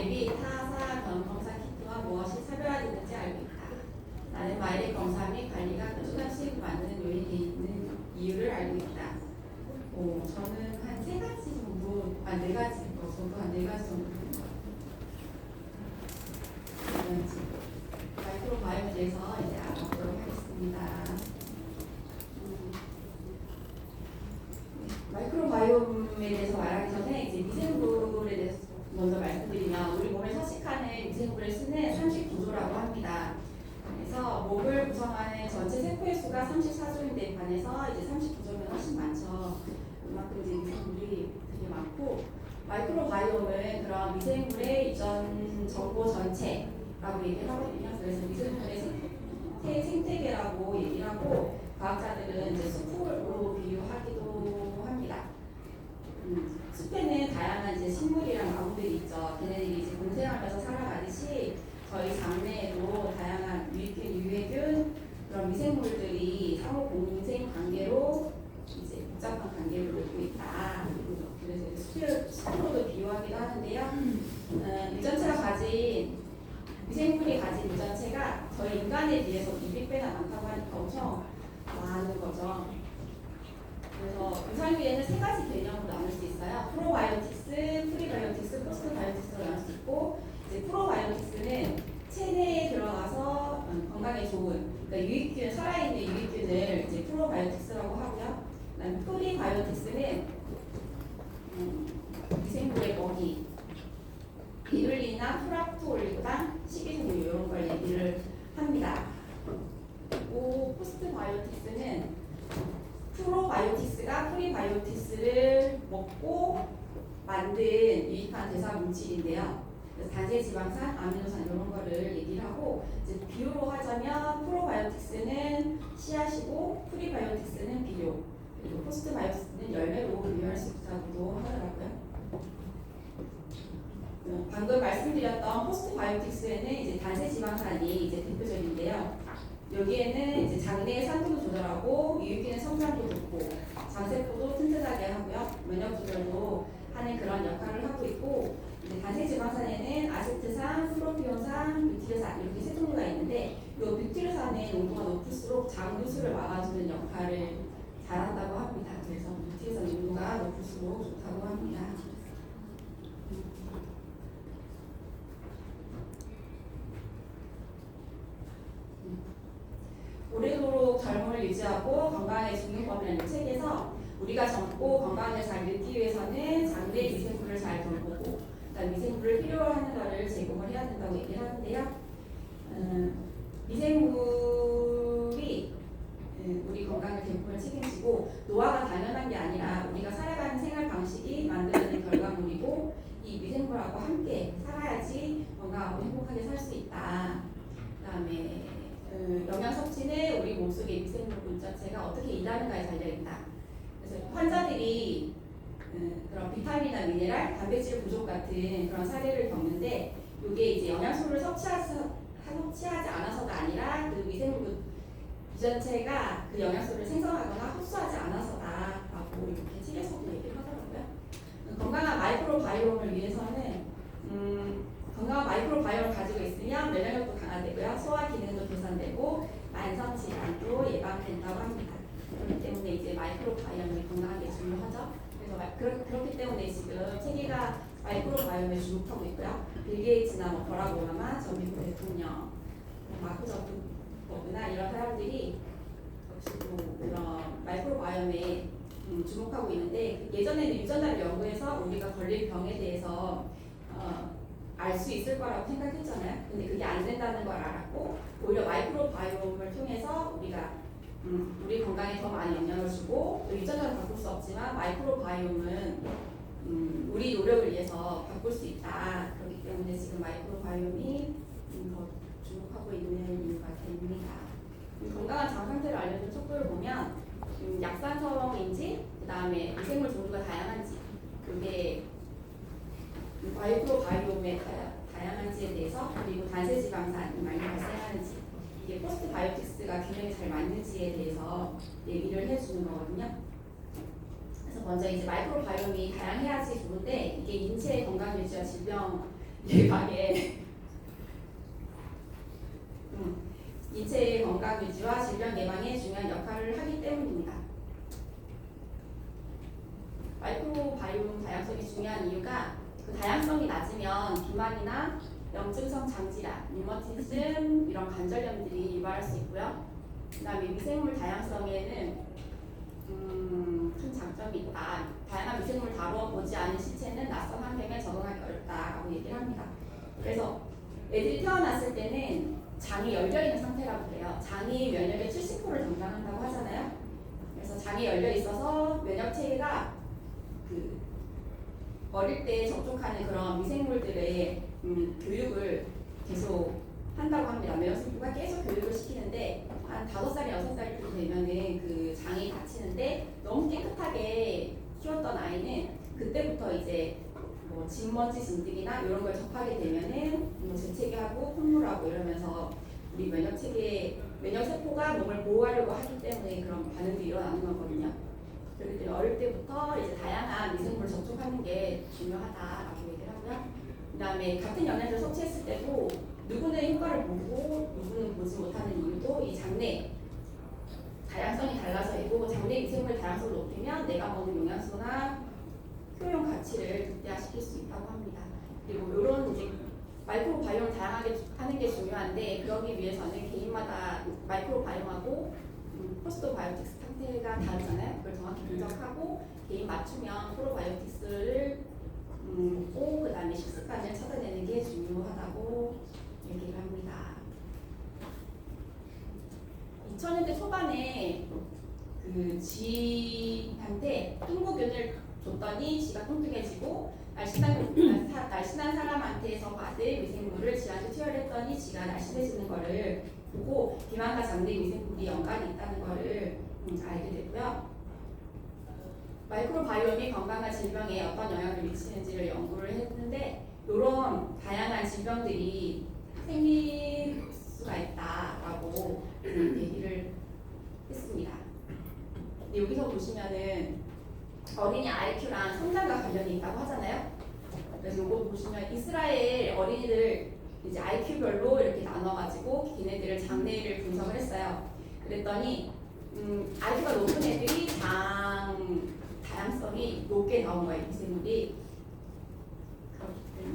마이랩이 타사 검사 키트와 무엇이 차별화되는지 알고 있다. 나는 마이랩 검사 및 관리가 꾸준한 수익을 만드는 요인이 있는 이유를 알고 있다. 저는 한 3가지 정도, 4가지 정도, 한 4가지 정도 되는 것 같아요. 마이크로바이옴에 대해서 이제 알아보도록 하겠습니다. 마이크로바이옴에 대해서 말하기 전에 이제 미생물에 대해서 먼저 말씀드리면 우리 몸에 서식하는 미생물을 쓰는 삼식 구조라고 합니다. 그래서 몸을 구성하는 전체 세포의 수가 34조인데 반해서 이제 39조면 훨씬 많죠. 그만큼 이제 미생물이 되게 많고, 마이크로바이옴은 그런 미생물의 유전 정보 전체라고 얘기를 하거든요. 그래서 미생물의 생태계라고 얘기를 하고, 과학자들은 이제 숲으로 비유하기도 합니다. 숲에는 다양한 이제 식물이랑 나무들이 있죠. 걔네들이 이제 공생하면서 살아가듯이 저희 장내에도 다양한 유익균, 유해균 그런 미생물들이 상호 공생 관계로 이제 복잡한 관계를 맺고 있다. 그래서 숲으로도 비유하기도 하는데요. 유전체가 가진 미생물이 가진 유전체가 저희 인간에 비해서 200배나 많다고 하니까 엄청 많은 거죠. 그래서 유산균에는 3가지 개념으로 나눌 수 있어요. 프로바이오틱스, 프리바이오틱스, 포스트바이오틱스로 나눌 수 있고, 이제 프로바이오틱스는 체내에 들어가서 건강에 좋은, 그러니까 유익균, 살아있는 유익균을 이제 프로바이오틱스라고 하고요. 그다음에 프리바이오틱스는 미생물의 먹이, 비룰리나 프락토올리고당, 식이섬유 이런 걸 얘기를 합니다. 그리고 포스트바이오틱스는 프로바이오틱스가 프리바이오틱스를 먹고 만든 유익한 대사 물질인데요. 그래서 단체 지방산, 아미노산 이런 거를 얘기를 하고, 이제 비유로 하자면 프로바이오틱스는 씨앗이고 프리바이오틱스는 비료, 그리고 포스트바이오틱스는 열매로 비유할 수 있다고도 하더라고요. 방금 말씀드렸던 포스트바이오틱스에는 이제 단체 지방산이 이제 대표적인데요. 여기에는 이제 장내의 산도도 조절하고 유익균의 성장도 돕고 장세포도 튼튼하게 하고요. 면역 조절도 하는 그런 역할을 하고 있고, 이제 단체 지방산에는 아세트산, 프로피온산, 뷰티르산 이렇게 3종류가 있는데, 이 뷰티르산의 농도가 높을수록 장누수를 막아주는 역할을 잘한다고 합니다. 그래서 뷰티르산 농도가 높을수록 좋다고 합니다. 오래도록 젊음을 유지하고 건강의 중요법이라는 책에서 우리가 젊고 건강을 잘 늙기 위해서는 장내 미생물을 잘 돌보고, 그다음 미생물을 필요로 하는 것을 제공을 해야 된다고 얘기를 하는데요. 미생물이 우리 건강을 대부분 책임지고, 노화가 당연한 게 아니라 우리가 살아가는 생활 방식이 만들어낸 결과물이고, 이 미생물하고 함께 살아야지 건강하고 행복하게 살 수 있다. 그다음에 영양 섭취는 우리 몸속의 미생물 자체가 어떻게 일하는가에 달려있다. 그래서 환자들이 그런 비타민이나 미네랄, 단백질 부족 같은 그런 사례를 겪는데, 이게 이제 영양소를 섭취하지 않아서가 아니라 그 미생물 유전체가 그 영양소를 생성하거나 흡수하지 않아서다라고 이렇게 책에서도 얘기를 하더라고요. 건강한 마이크로바이옴을 위해서는 건강한 마이크로바이옴을 가지고 있으면 면역력도 강화되고요, 소화 기능도 개선되고 만성 질환도 예방된다고 합니다. 그렇기 때문에 이제 마이크로바이옴이 건강하게 중요하죠. 그래서 그렇기 때문에 지금 세계가 마이크로바이옴에 주목하고 있고요. 빌 게이츠나 버락 오바마 전 미국 대통령, 마크 저크버그나 이런 사람들이 역시 또 그런 마이크로바이옴에 주목하고 있는데, 예전에는 유전자를 연구해서 우리가 걸릴 병에 대해서 알 수 있을 거라고 생각했잖아요. 근데 그게 안 된다는 걸 알았고, 오히려 마이크로바이옴을 통해서 우리가 우리 건강에 더 많이 영향을 주고, 또 유전자를 바꿀 수 없지만 마이크로바이옴은 우리 노력을 위해서 바꿀 수 있다. 그렇기 때문에 지금 마이크로바이옴이 더 주목하고 있는 이유가 됩니다. 건강한 장 상태를 알려주는 척도를 보면 약산성인지, 그 다음에 미생물 종류가 다양한지, 그게 마이크로바이옴의 다양한지에 대해서, 그리고 단세지방산이 많이 발생하는지, 이게 포스트바이오틱스가 균형이 잘 맞는지에 대해서 얘기를 해주는 거거든요. 그래서 먼저 이제 마이크로바이옴이 다양해야지 좋은데, 이게 인체의 건강 유지와 질병 예방에 인체의 건강 유지와 질병 예방에 중요한 역할을 하기 때문입니다. 마이크로바이옴 다양성이 중요한 이유가 그 다양성이 낮으면 비만이나 염증성 장질환, 류머티즘 이런 관절염들이 유발할 수 있고요. 그다음에 미생물 다양성에는 큰 장점이 있다. 다양한 미생물을 다뤄보지 않은 시체는 낯선 환경에 적응하기 어렵다라고 얘기를 합니다. 그래서 애들이 태어났을 때는 장이 열려있는 상태라고 그래요. 장이 면역의 70%를 담당한다고 하잖아요. 그래서 장이 열려 있어서 면역 체계가 그 어릴 때 접촉하는 그런 미생물들의 교육을 계속 한다고 합니다. 면역세포가 계속 교육을 시키는데 한 5살, 6살 되면은 그 장이 다치는데 너무 깨끗하게 키웠던 아이는 그때부터 이제 뭐 진먼지 진드기나 이런 걸 접하게 되면은 뭐 재채기하고 콧물하고 이러면서 우리 면역세포가 몸을 보호하려고 하기 때문에 그런 반응이 일어나는 거거든요. 그렇기 때문에 어릴 때부터 이제 다양한 미생물을 접촉하는 게 중요하다라고 얘기를 하고요. 그다음에 같은 영양제를 섭취했을 때도 누구는 효과를 보고 누구는 보지 못하는 이유도 이 장내 다양성이 달라서이고 장내 미생물 다양성을 높이면 내가 먹는 영양소나 효용 가치를 극대화시킬 수 있다고 합니다. 그리고 이런 이제 마이크로바이옴을 다양하게 하는 게 중요한데 그러기 위해서는 개인마다 마이크로바이옴하고 포스트바이오틱스 상태가 다르잖아요. 그걸 정확히 분석하고 개인 맞춤형 프로바이오틱스를 먹고 그다음에 식습관을 찾아내는 게 중요하다고 얘기를 합니다. 2000년대 초반에 그 지한테 뚱보균을 줬더니 지가 뚱뚱해지고 날씬한 사람한테서 받은 미생물을 지한테 투여했더니 지가 날씬해지는 거를 보고 비만과 장내 미생물이 연관이 있다는 거를 알게 됐고요. 마이크로바이옴이 건강과 질병에 어떤 영향을 미치는지를 연구를 했는데 이런 다양한 질병들이 생길 수가 있다라고 얘기를 했습니다. 근데 여기서 보시면은 어린이 IQ랑 성장과 관련이 있다고 하잖아요. 그래서 이거 보시면 이스라엘 어린이들 이제 IQ별로 이렇게 나눠가지고 걔네들을 장래를 분석을 했어요. 그랬더니 IQ가 높은 애들이 다양성이 높게 나온 거예요. 미생물이.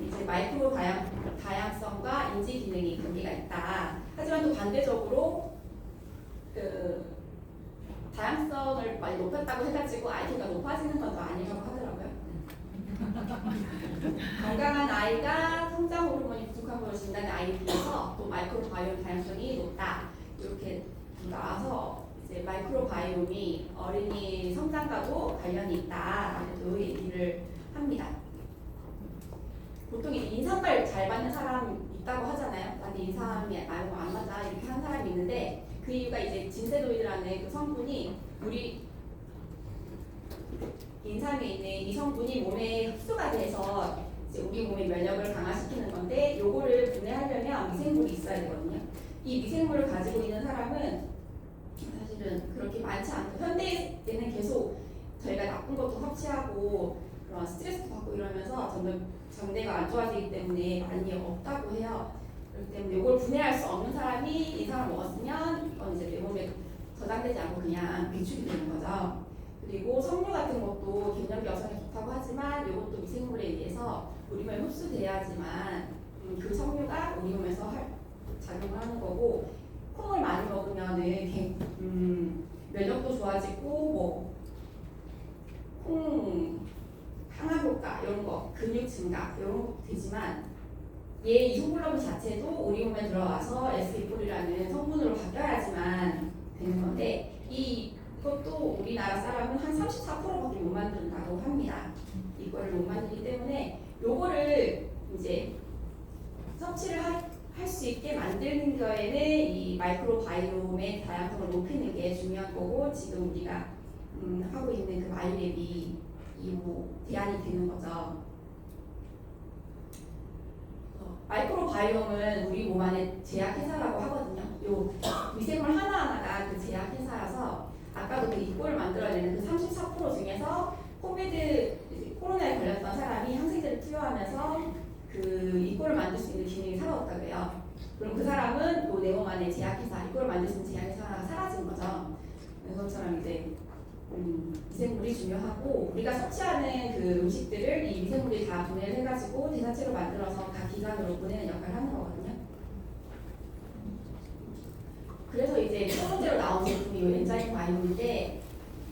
이제 마이크로 다양성과 인지 기능이 관계가 있다. 하지만 또 반대적으로 그 다양성을 많이 높였다고 해가지고 IQ가 높아지는 건 또 아니라고 하더라고요. 건강한 아이가 성장 호르몬이 부족한 걸로 진단된 아이에 비해서 또 마이크로바이옴 다양성이 높다. 이렇게 나와서 이제 마이크로바이옴이 어린이 성장과도 관련이 있다라고 얘기를 합니다. 보통 인삼발 잘 받는 사람 있다고 하잖아요. 나한테 인삼이 안 맞아 이렇게 하는 사람이 있는데 그 이유가 이제 진세도이드라는 그 성분이 우리 인삼에 있는 이 성분이 몸에 흡수가 돼서 이제 우리 몸의 면역을 강화시키는 건데 요거를 분해하려면 미생물이 있어야 되거든요. 이 미생물을 가지고 있는 사람은 사실은 그렇게 많지 않고 현대에는 계속 저희가 나쁜 것도 섭취하고 그런 스트레스도 받고 이러면서 점점 장내가 안 좋아지기 때문에 많이 없다고 해요. 그렇기 때문에 이걸 분해할 수 없는 사람이 인삼을 먹었으면 이건 이제 내 몸에 저장되지 않고 그냥 배출이 되는 거죠. 그리고 석류 같은 것도 갱년기 여성에 좋다고 하지만 이것도 미생물에 의해서 우리 몸에 흡수돼야지만 그 석류가 우리 몸에서 작용을 하는 거고 콩을 많이 먹으면은 면역도 좋아지고 콩 항암 효과 이런 거 근육 증가 이런 것도 되지만 얘 이소글로빈 자체도 우리 몸에 들어와서 S2폴이라는 성분으로 바뀌어야지만 되는 건데 이것도 우리나라 사람은 한 34%밖에 못 만든다고 합니다. 이거를 못 만들기 때문에 요거를 이제 섭취를 할 수 있게 만드는 거에는 이 마이크로바이옴의 다양성을 높이는 게 중요한 거고 지금 우리가 하고 있는 그 마이랩이 이 대안이 되는 거죠. 마이크로바이옴은 우리 몸 안에 제약회사라고 하거든요. 요 미생물 하나하나가 그 제약회사여서 아까도 그 이꼴을 만들어내는 그 34% 중에서 코로나에 걸렸던 사람이 항생제를 투여하면서 그 이꼴 수 있는 기능이 사라졌다고 해요. 그럼 그 사람은 또 내 몸 안에 제약회사, 이걸 만들 수 있는 제약회사가 사라진 거죠. 그것처럼 이제 미생물이 중요하고 우리가 섭취하는 그 음식들을 이 미생물이 다 분해를 해가지고 대사체로 만들어서 각 기관으로 보내는 역할을 하는 거거든요. 그래서 이제 첫 번째로 나온 제품이 이 엔자임 바이옴인데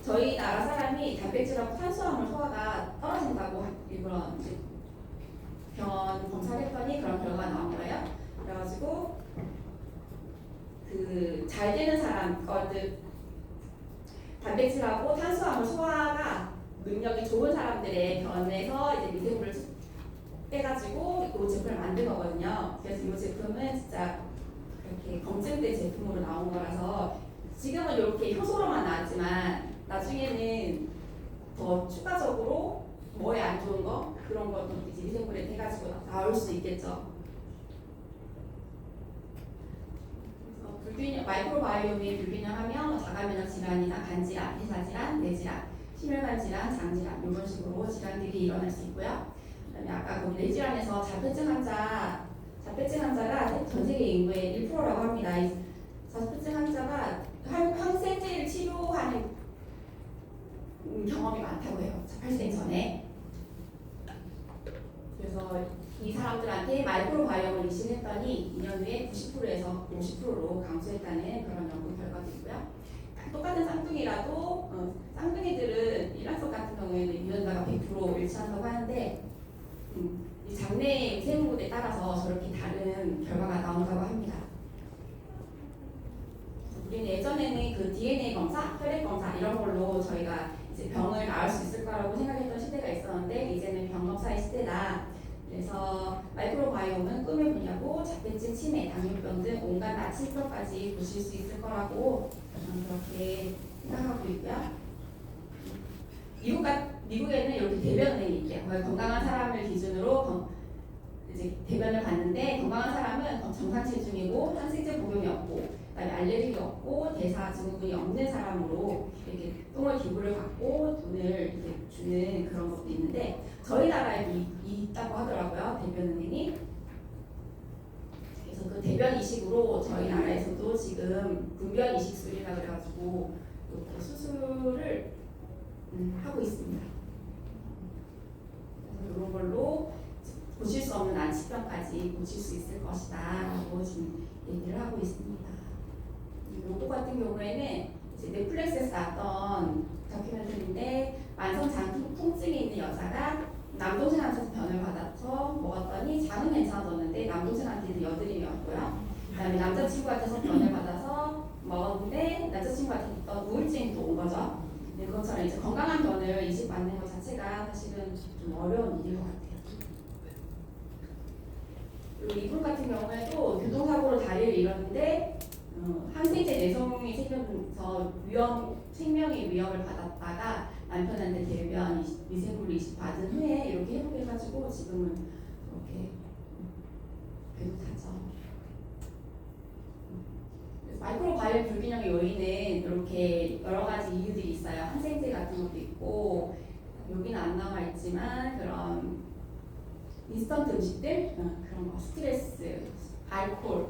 저희 나라 사람이 단백질하고 탄수화물 소화가 떨어진다고 이런 이제 병원 검사를 했더니 그런 결과가 나온 거예요. 그래가지고 그 잘 되는 사람 것들 단백질하고 탄수화물 소화가 능력이 좋은 사람들의 변에서 이제 미생물을 빼가지고 이 제품을 만든 거거든요. 그래서 이 제품은 진짜 이렇게 검증된 제품으로 나온 거라서 지금은 이렇게 효소로만 나왔지만 나중에는 더 추가적으로 뭐에 안 좋은 거 그런 것도 이제 미생물에 해가지고 나올 수 있겠죠. 그래서 불균형 마이크로바이옴이 불균형하면 자가면역 질환이나 간질환, 대사질환, 뇌질환, 심혈관 질환, 장질환 이런 식으로 질환들이 일어날 수 있고요. 그다음에 아까 거기 뇌질환에서 자폐증 환자가 전 세계 인구의 1%라고 합니다. 이 자폐증 환자가 항생제를 치료하는 경험이 많다고 해요. 발생 전에. 그래서 이 사람들한테 마이크로바이옴을 이식했더니 2년 후에 90%에서 50%로 감소했다는 그런 연구 결과도 있고요. 똑같은 쌍둥이라도 쌍둥이들은 일란성 같은 경우에는 유전자가 100% 일치한다고 하는데 이 장내 미생물에 따라서 저렇게 다른 결과가 나온다고 합니다. 우리는 예전에는 그 DNA 검사, 혈액 검사 이런 걸로 저희가 이제 병을 나을 수 있을 거라고 생각했던 시대가 있었는데 이제는 병 검사의 시대다. 그래서 마이크로바이옴은 꿈의 분야고 자폐증, 치매, 당뇨병 등 온갖 나침병까지 보실 수 있을 거라고 그렇게 생각하고 있고요. 미국에는 이렇게 대변은행이 있대요. 건강한 사람을 기준으로 이제 대변을 봤는데 건강한 사람은 정상 체중이고 항생제 복용이 없고 그다음에 알레르기 없고 대사 증후군이 없는 사람으로 이렇게 똥을 기부를 받고 돈을 이렇게 주는 그런 것도 있는데 저희 나라에 있다고 하더라고요. 대변은행이. 그래서 그 대변 이식으로 저희 나라에서도 지금 분변 이식술이라 그래가지고 이렇게 수술을 하고 있습니다. 그래서 이런 걸로 고칠 수 없는 난치병까지 고칠 수 있을 것이다 라고 지금 얘기를 하고 있습니다. 요거 같은 경우에는 이제 넷플릭스에서 나왔던 다큐멘터리인데 만성 장 통증이 있는 여자가 남동생한테서 변을 받아서 먹었더니 장은 괜찮아졌는데 남동생한테는 여드름이 왔고요. 그다음에 남자친구한테서 변을 받아서 먹었는데 남자친구한테 있던 우울증이 또 온 거죠. 네, 그것처럼 이제 건강한 변을 이식받는 것 자체가 사실은 좀 어려운 일인 것 같아요. 그리고 이분 같은 경우에도 교통사고로 다리를 잃었는데 항생제 내성이 생겨서 생명의 위협을 받았다가 남편한테 대변 미생물 이식 받은 후에 이렇게 회복해가지고 지금은 이렇게 계속하죠. 마이크로바이옴 불균형의 요인은 이렇게 여러 가지 이유들이 있어요. 항생제 같은 것도 있고 여기는 안 나와 있지만 그런 인스턴트 음식들 그런 거 스트레스, 알코올,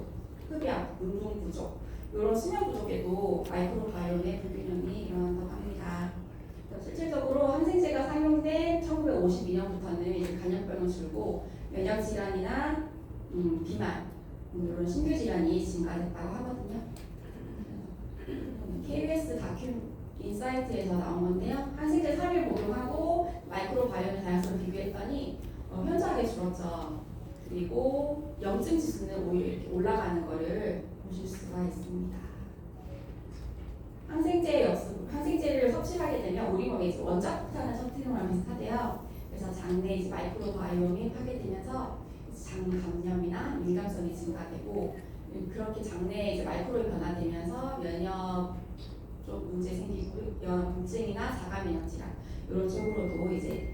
흡연, 운동 부족 이런 수면 부족에도 마이크로바이옴의 불균형이 일어난다고 합니다. 실질적으로 항생제가 사용된 1952년부터는 이제 간염병을 줄고 면역 질환이나 비만 이런 신규 질환이 증가됐다고 하거든요. KBS 다큐 인사이트에서 나온 건데요. 항생제 3일 복용하고 마이크로바이옴의 다양성을 비교했더니 현저하게 줄었죠. 그리고 염증 지수는 오히려 이렇게 올라가는 거를 보실 수가 있습니다. 항생제를 섭취하게 되면 우리 몸에 이제 원자 폭탄을 터뜨리는 거랑 비슷하대요. 그래서 장내 이제 마이크로바이옴이 파괴되면서 장 감염이나 민감성이 증가되고 그렇게 장내에 이제 마이크로이 변화되면서 면역 쪽 문제 생기고 염증이나 자가면역 질환 이런 쪽으로도 이제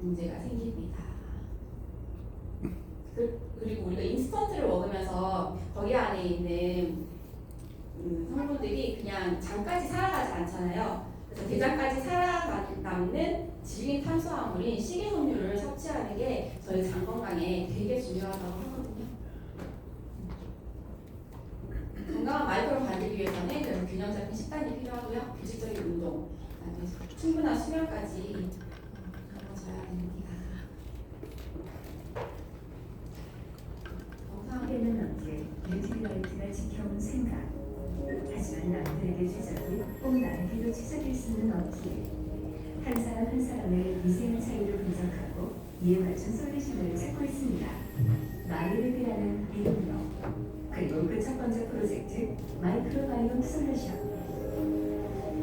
문제가 생깁니다. 그리고 우리가 인스턴트를 먹으면서 거기 안에 있는 성분들이 그냥 장까지 살아가지 않잖아요. 그래서 대장까지 살아나는 남는 질긴 탄수화물인 식이섬유를 섭취하는 게 저희 장 건강에 되게 중요하다고 하거든요. 건강한 마이크로 만들기 위해서는 그래서 균형 잡힌 식단이 필요하고요. 규칙적인 운동, 그다음에 충분한 수면까지 이루어져야 됩니다. 때는 언제 뉴트리라이트가 지켜온 생각. 하지만 남들에게 추적이 꼭 나에게도 추적일 수는 없기에 한 사람 한 사람의 미세한 차이를 분석하고 이에 맞춘 솔루션을 찾고 있습니다. 마이랩이라는 이름으로. 그리고 그 첫 번째 프로젝트 마이크로바이옴 솔루션.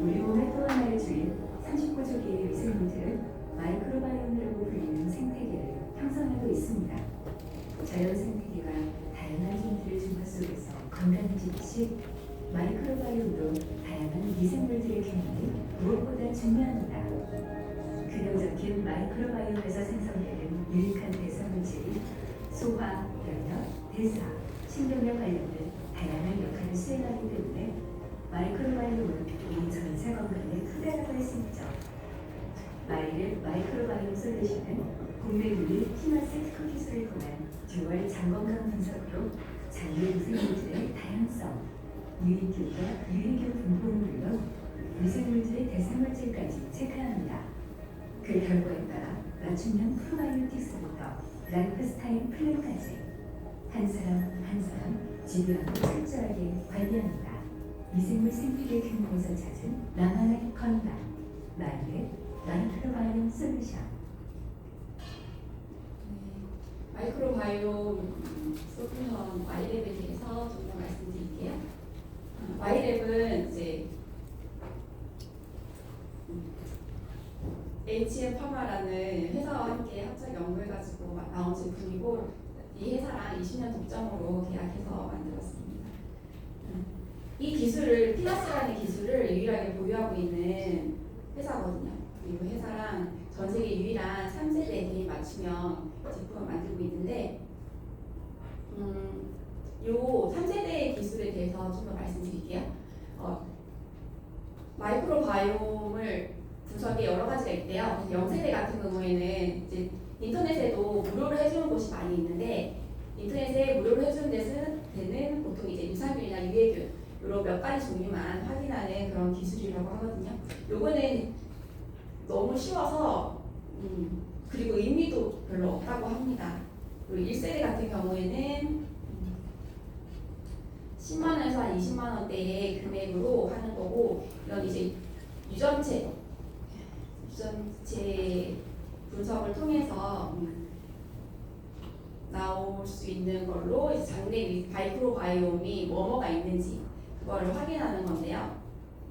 우리 몸의 또 하나의 주인 39조 개의 미생물들은 마이크로바이옴이라고 불리는 생태계를 형성하고 있습니다. 자연 생태계가 다양한 힘들의 중화 속에서 건강해지듯이 마이크로바이옴도 다양한 미생물들의 균형이 무엇보다 중요합니다. 균형 잡힌 마이크로바이옴에서 생성되는 유익한 대사물질이 소화, 면역, 대사, 신경에 관련된 다양한 역할을 수행하기 때문에 마이크로바이옴은 우리 전체 건강에 크다라고 할 수 있죠. 마이랩 마이크로바이옴 솔루션은 국내 유일 피마스 특허 기술을 통한 듀얼 장건강 분석으로 장내 미생물들의 다양성, 유익균과 유해균 분포는 물론 미생물들의 대사물질까지 체크합니다. 그 결과에 따라 맞춤형 프로바이오틱스부터 라이프스타일 플랜까지 한 사람 한 사람 집요하고 철저하게 관리합니다. 미생물 생태계 균형에서 찾은 나만의 건강, 마이랩 마이크로바이옴 솔루션. 마이크로바이옴 솔루션 마이랩에 대해서 좀 더 말씀드릴게요. 마이랩은 이제 HM 파마라는 회사와 함께 합작 연구해가지고 나온 제품이고 이 회사랑 20년 독점으로 계약해서 만들었습니다. 이 기술을 피나스라는 기술을 유일하게 보유하고 있는 회사거든요. 그리고 회사랑 전 세계 유일한 3세대 개인 맞춤형 제품을 만들고 있는데 요 3세대 기술에 대해서 좀 더 말씀드릴게요. 마이크로바이옴을 분석에 여러 가지가 있대요. 0세대 같은 경우에는 이제 인터넷에도 무료로 해주는 곳이 많이 있는데 인터넷에 무료로 해주는 데는 보통 이제 유산균이나 유해균 이런 몇 가지 종류만 확인하는 그런 기술이라고 하거든요. 요거는 너무 쉬워서 그리고 의미도 별로 없다고 합니다. 그리고 1세대 같은 경우에는 10만 원에서 한 20만 원대의 금액으로 하는 거고 이건 이제 유전체 분석을 통해서 나올 수 있는 걸로 이제 장내 마이크로바이옴이 뭐가 있는지 그거를 확인하는 건데요.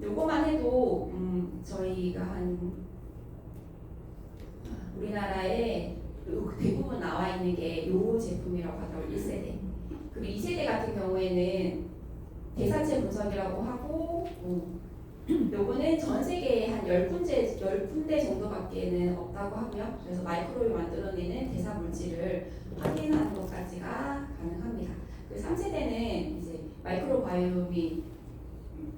요거만 해도 저희가 한 우리나라에 대부분 나와 있는 게 요 제품이라고 하더라고요. 1세대. 그리고 2세대 같은 경우에는 대사체 분석이라고 하고 요거는 전 세계에 한 10군데 정도밖에는 없다고 하고요. 그래서 마이크로를 만들어내는 대사 물질을 확인하는 것까지가 가능합니다. 그 3세대는 이제 마이크로바이옴이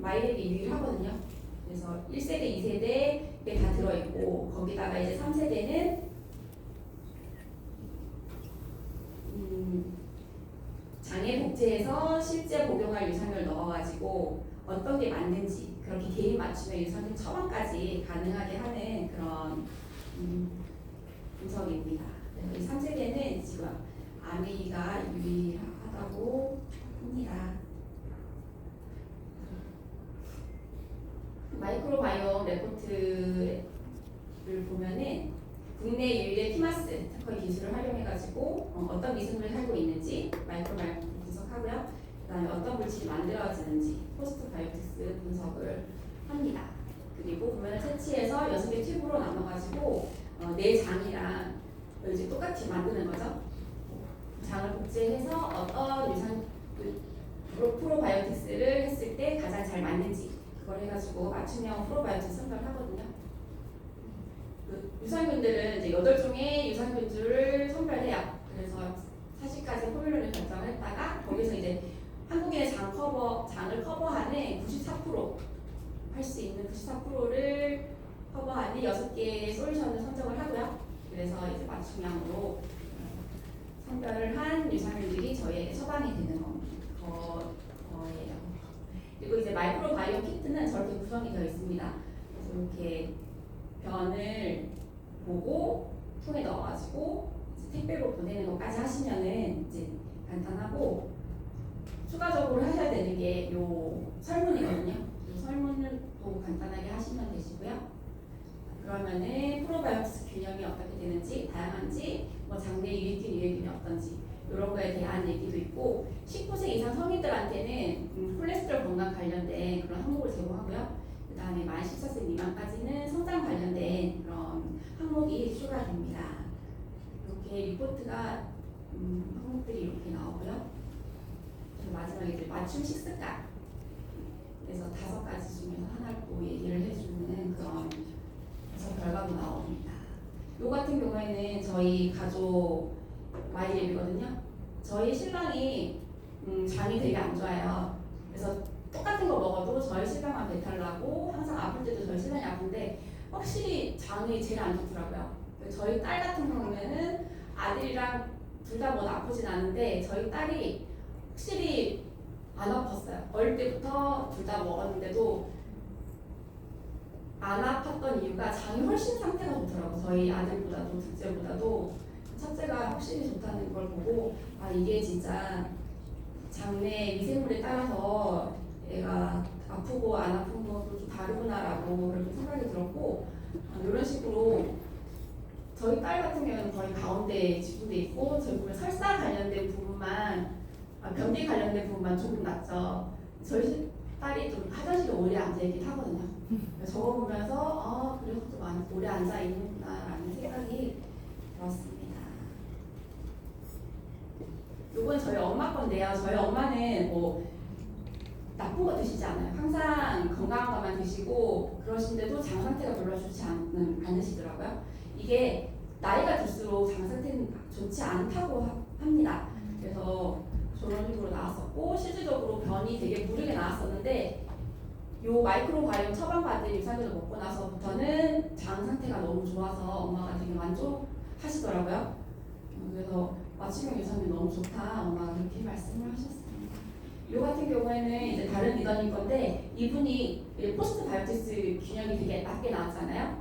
마이랩이 유일하거든요. 그래서 1세대, 2세대에 다 들어있고 거기다가 이제 3세대는 장애 복제해서 실제 복용할 유산균을 넣어가지고 어떤 게 맞는지 그렇게 개인 맞춤의 유산균 처방까지 가능하게 하는 그런 분석입니다. 이 3세대는 지금 아메이가 유일하다고 합니다. 마이크로바이옴 레포트를 보면은 국내 유일의 피마스 특허 기술을 활용해가지고 어떤 미생물이 살고 있는지 마이크로바이옴 분석하고요. 그다음에 어떤 물질이 만들어지는지 포스트 바이오틱스 분석을 합니다. 그리고 보면 채취해서 6개 튜브로 나눠가지고 내 장이랑 이제 똑같이 만드는 거죠. 장을 복제해서 어떤 프로바이오틱스를 했을 때 가장 잘 맞는지 그걸 해가지고 맞춤형 프로바이오틱스 선별을 하거든요. 유산균들은 이제 8종의 유산균들을 선별해요. 그래서 40가지 포뮬러를 결정을 했다가 거기서 이제 한국인의 장을 커버하는 94% 할 수 있는 94%를 커버하는 6개의 솔루션을 선정을 하고요. 그래서 이제 맞춤형으로 선별을 한 유산균들이 저희에게 처방이 되는 거예요. 그리고 이제 마이크로바이옴 키트는 저렇게 구성이 되어 있습니다. 그래서 이렇게 변을 보고 통에 넣어가지고 택배로 보내는 것까지 하시면은 이제 간단하고, 추가적으로 하셔야 되는 게 요 설문이거든요. 요 설문을 또 간단하게 하시면 되시고요. 그러면은 프로바이오틱스 균형이 어떻게 되는지, 다양한지, 뭐 장내 유익균, 유해균이 어떤지 이런 거에 대한 얘기도 있고, 19세 이상 성인들한테는 콜레스테롤 건강 관련된 그런 항목을 제공하고요. 그 다음에 만 14세 미만까지는 성장 관련된 그런 항목이 추가됩니다. 이렇게 리포트가 항목들이 이렇게 나오고요. 마지막에 이제 맞춤 식습관, 그래서 5가지 중에서 하나를 또 얘기를 해주는 그런 결과도 나옵니다. 요 같은 경우에는 저희 가족 마이랩이거든요. 저희 신랑이 장이 되게 안 좋아요. 그래서 똑같은 거 먹어도 저희 신랑만 배탈 나고, 항상 아플 때도 저희 신랑이 아픈데 확실히 장이 제일 안 좋더라고요. 저희 딸 같은 경우에는 아들이랑 둘 다 뭐 나쁘진 않은데, 저희 딸이 확실히 안 아팠어요. 어릴 때부터 둘 다 먹었는데도 안 아팠던 이유가 장이 훨씬 상태가 좋더라고요. 저희 아들보다도 둘째보다도 첫째가 확실히 좋다는 걸 보고, 아, 이게 진짜 장내 미생물에 따라서 애가 아프고 안 아픈 것도 좀 다르구나라고 그렇게 생각이 들었고, 이런 식으로 저희 딸 같은 경우는 거의 가운데 집중돼 있고, 저희 보면 설사 관련된 부분만, 변비 관련된 부분만 조금 낫죠. 저희 딸이 좀 화장실에 오래 앉아있긴 하거든요. 저거 보면서 그래서 좀 오래 앉아있는구나라는 생각이 들었습니다. 이건 저희 엄마 건데요. 저희 엄마는 뭐 나쁜 거 드시지 않아요. 항상 건강한 것만 드시고 그러신데도 장 상태가 별로 좋지 않으시더라고요. 이게 나이가 들수록 장 상태는 좋지 않다고 합니다. 그래서 저런 식으로 나왔었고, 실질적으로 변이 되게 무르게 나왔었는데, 요 마이크로바이옴 처방받은 유산균을 먹고 나서부터는 장 상태가 너무 좋아서 엄마가 되게 만족하시더라고요. 그래서 맞춤형 유산균 너무 좋다, 엄마가 그렇게 말씀을 하셨습니다. 요 같은 경우에는 이제 다른 리더님 건데, 이분이 포스트 바이오틱스 균형이 되게 낮게 나왔잖아요.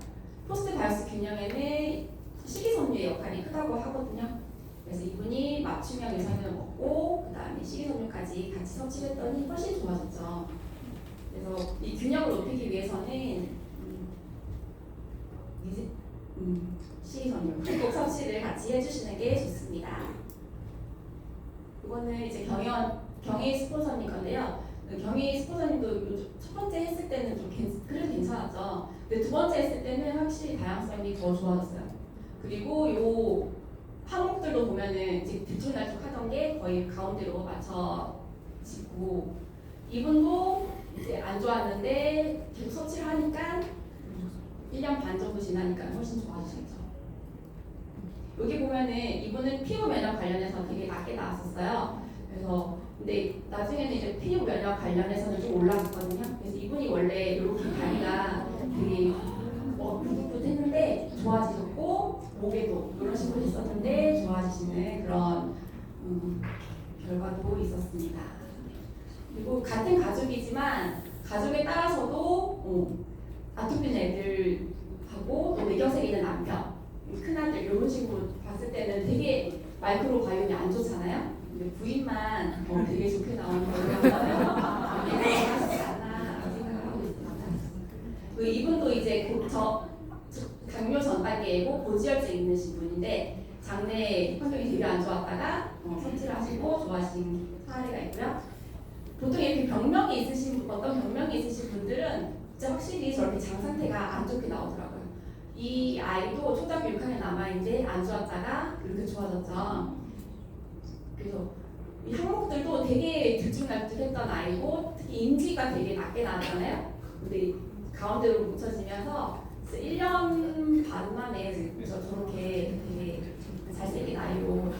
포스트 바이오틱스 균형에는 식이섬유의 역할이 크다고 하거든요. 그래서 이분이 맞춤형 유산균을 먹고 그 다음에 식이섬유까지 같이 섭취를 했더니 훨씬 좋아졌죠. 그래서 이 균형을 높이기 위해서는 식이섬유 꼭 섭취를 같이 해주시는 게 좋습니다. 이거는 이제 경희 스포서님 건데요. 경희 스포서님도 첫 번째 했을 때는 좀 그래도 괜찮았죠. 근데 두 번째 했을 때는 확실히 다양성이 더 좋아졌어요. 그리고 요 항목들도 보면은 이제 들쭉날쭉 하던 게 거의 가운데로 맞춰지고, 이분도 이제 안 좋았는데 계속 섭취를 하니까 1년 반 정도 지나니까 훨씬 좋아지셨죠. 여기 보면은 이분은 피부 면역 관련해서 되게 낮게 나왔었어요. 그래서 근데 나중에는 이제 피부 면역 관련해서는 좀 올라갔거든요. 그래서 이분이 원래 이렇게 다리가 되게 푸릇푸릇했는데 좋아지셨고, 목에도 이런 식으로 있었는데 좋아지시는 그런 결과도 있었습니다. 그리고 같은 가족이지만 가족에 따라서도 아토피 있는 애들하고 또 뇌경색 있는 남편, 큰아들 이런 식으로 봤을 때는 되게 마이크로바이옴이 안 좋잖아요. 근데 부인만 되게 좋게 나오는 걸로 하시지 않나 생각하고 있습니다. 이분도 이제 당뇨 전 단계이고 고지혈증 있으신 분인데, 장내 환경이 되게 안 좋았다가 섭취를 하시고 좋아하신 사례가 있고요. 보통 이렇게 병명이 있으신 어떤 병명이 있으신 분들은 진짜 확실히 저렇게 장 상태가 안 좋게 나오더라고요. 이 아이도 초등학교 6학년 남아인데 안 좋았다가 이렇게 좋아졌죠. 그래서 이 항목들도 되게 들쭉날쭉했던 아이고, 특히 인지가 되게 낮게 나왔잖아요. 근데 가운데로 묻혀지면서 1년 반 만에 저렇게 되게 잘생긴 아이로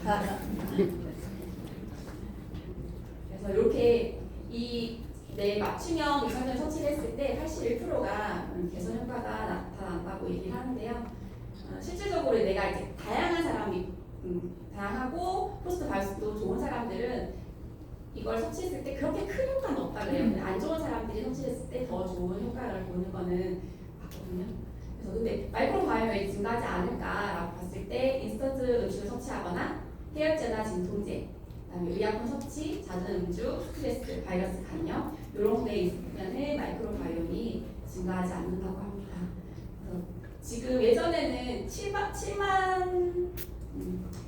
그래서 이렇게 내 맞춤형 유산균 섭취를 했을 때 81%가 개선 효과가 나타난다고 내가 이제 다양한 사람이 다양하고 포스트 바이오스도 좋은 사람들은 이걸 섭취했을 때 그렇게 큰 효과는 없다 그래요. 근데 안 좋은 사람들이 섭취했을 때 더 좋은 효과를 보는 거는 맞거든요. 그래서 근데 마이크로바이옴이 증가하지 않을까라고 봤을 때 인스턴트 음식을 섭취하거나 해열제나 진통제, 그다음에 의약품 섭취, 잦은 음주, 스트레스, 바이러스 감염 이런 데 있으면 마이크로바이옴이 증가하지 않는다고 합니다. 그래서 지금 예전에는 7만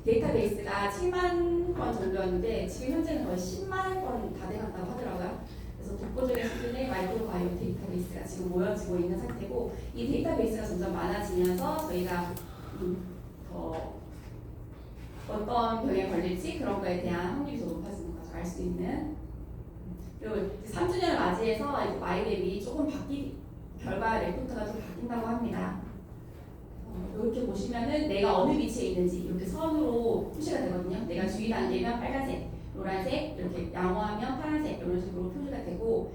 데이터베이스가 7만 건 정도였는데 지금 현재는 거의 10만 건 다 돼간다고 하더라고요. 그래서 독보적인 수준의 마이크로바이옴 데이터베이스가 지금 모여지고 있는 상태고 이 데이터베이스가 점점 많아지면서 저희가 더 어떤 병에 걸릴지 그런 거에 대한 확률이 더 높아지는 거죠. 알 수 있는. 그리고 3주년을 맞이해서 이제 마이랩이 조금 결과 레포트가 좀 바뀐다고 합니다. 이렇게 보시면은 내가 어느 위치에 있는지 이렇게 선으로 표시가 되거든요. 내가 주의 단계면 빨간색, 노란색, 이렇게 양호하면 파란색 이런 식으로 표시가 되고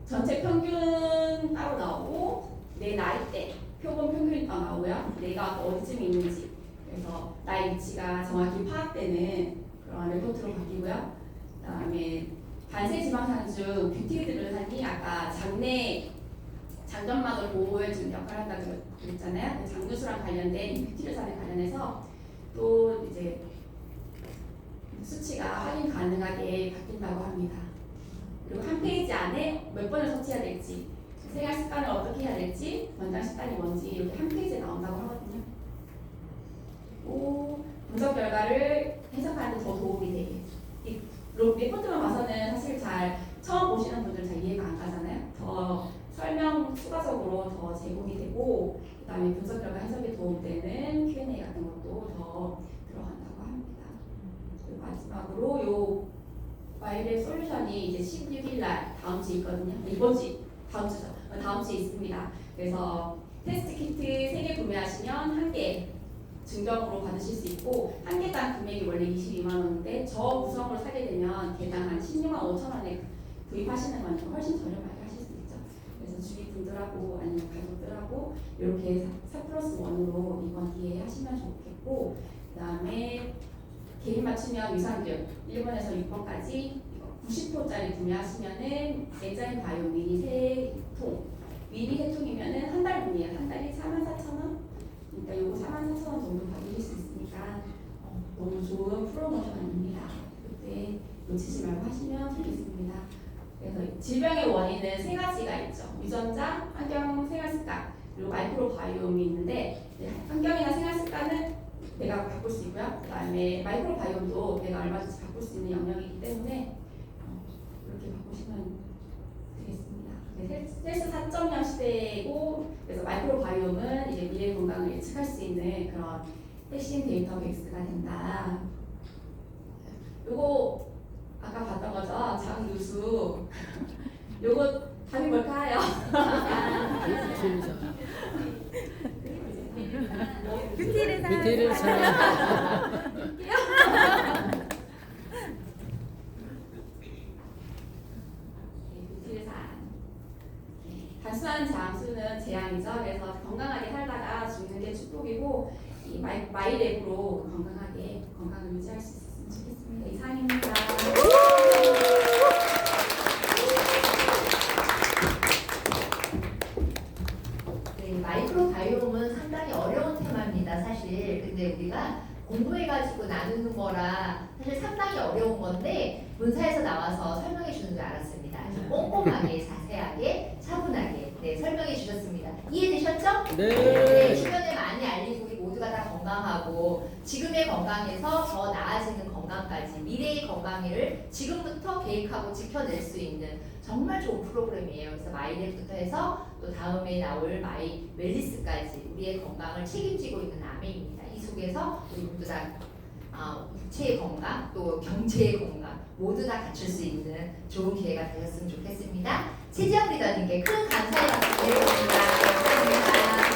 전체 평균 따로 나오고 내 나이대 표본 평균이 따로 나오고요. 내가 어디쯤 있는지 그래서 나의 위치가 정확히 파악되는 그런 레포트로 바뀌고요. 그다음에 반세 지방산 중 뷰티드르산이 아까 장점막을 보호해주는 역할을 한다고 그랬잖아요. 장누수랑 관련된 뷰티드르산에 관련해서 또 이제 수치가 확인 가능하게 바뀐다고 합니다. 그리고 한 페이지 안에 몇 번을 섭취해야 될지, 생활 습관을 어떻게 해야 될지, 권장 식단이 뭔지 이렇게 한 페이지에 나온다고 하거든요. 분석 결과를 해석하는 데 더 도움이 되게. 이 리포트만 봐서는 사실 잘 처음 보시는 분들은 잘 이해가 안 가잖아요. 더 설명 추가적으로 더 제공이 되고 그다음에 분석 결과 해석에 도움되는 Q&A 같은 것도 더 들어간다고 합니다. 그리고 마지막으로 요 마이랩 솔루션이 이제 16일 날 다음 주에 있거든요. 이번 주 다음 주죠. 다음 주에 있습니다. 그래서 테스트 키트 3개 구매하시면 1개 증정으로 받으실 수 있고 한 개당 금액이 원래 22만 원인데 저 구성으로 사게 되면 개당 한 16만 5천 원에 구입하시는 거니까 훨씬 저렴하게 하실 수 있죠. 그래서 주위 분들하고 아니면 가족들하고 이렇게 4+1으로 이번 기회에 하시면 좋겠고 그다음에 개인 맞춤형 유산균 1번에서 6번까지 90호짜리 구매하시면은 엔자임 바이오 미니 3통 미니 3통이면은 한 달 분이에요. 한 달에 44,000원. 그러니까 요거 44,000원 정도 받으실 수 있으니까 너무 좋은 프로모션입니다. 그때 놓치지 말고 하시면 좋겠습니다. 그래서 질병의 원인은 3가지가 있죠. 유전자, 환경, 생활습관, 그리고 마이크로바이옴이 있는데 환경이나 생활습관은 내가 바꿀 수 있고요. 그 다음에 마이크로바이옴도 내가 얼마든지 바꿀 수 있는 영역이기 때문에 이렇게 바꾸시면 되겠습니다. 헬스 4.0 시대고 그래서 마이크로바이옴은 이제 미래 건강을 예측할 수 있는 그런 핵심 데이터베이스가 된다. 요거 아까 봤던 거죠? 장누수. 요거 답이 뭘까요? 뷰티를 사. 단순한 장수는 재앙이죠. 그래서 건강하게 살다가 죽는 게 축복이고 이 마이랩으로 건강을 유지할 수 있었으면 좋겠습니다. 이상입니다. 네, 마이크로바이옴은 상당히 어려운 테마입니다, 사실. 근데 우리가 공부해가지고 나누는 거라 사실 상당히 어려운 건데 문사에서 나와서 설명해 주는 줄 알았습니다. 아주 꼼꼼하게, 자세하게, 차분하게 설명해 주셨습니다. 이해되셨죠? 네. 주변에 많이 알리고 우리 모두가 다 건강하고 지금의 건강에서 더 나아지는 건강까지 미래의 건강을 지금부터 계획하고 지켜낼 수 있는 정말 좋은 프로그램이에요. 그래서 마이랩부터 해서 또 다음에 나올 마이 웰리스까지 우리의 건강을 책임지고 있는 아메입니다. 이 속에서 우리 모두 다 육체의 건강 또 경제의 건강 모두 다 갖출 수 있는 좋은 기회가 되셨으면 좋겠습니다. 최지영 리더님께 큰 감사의 박수 드리겠습니다. 감사합니다.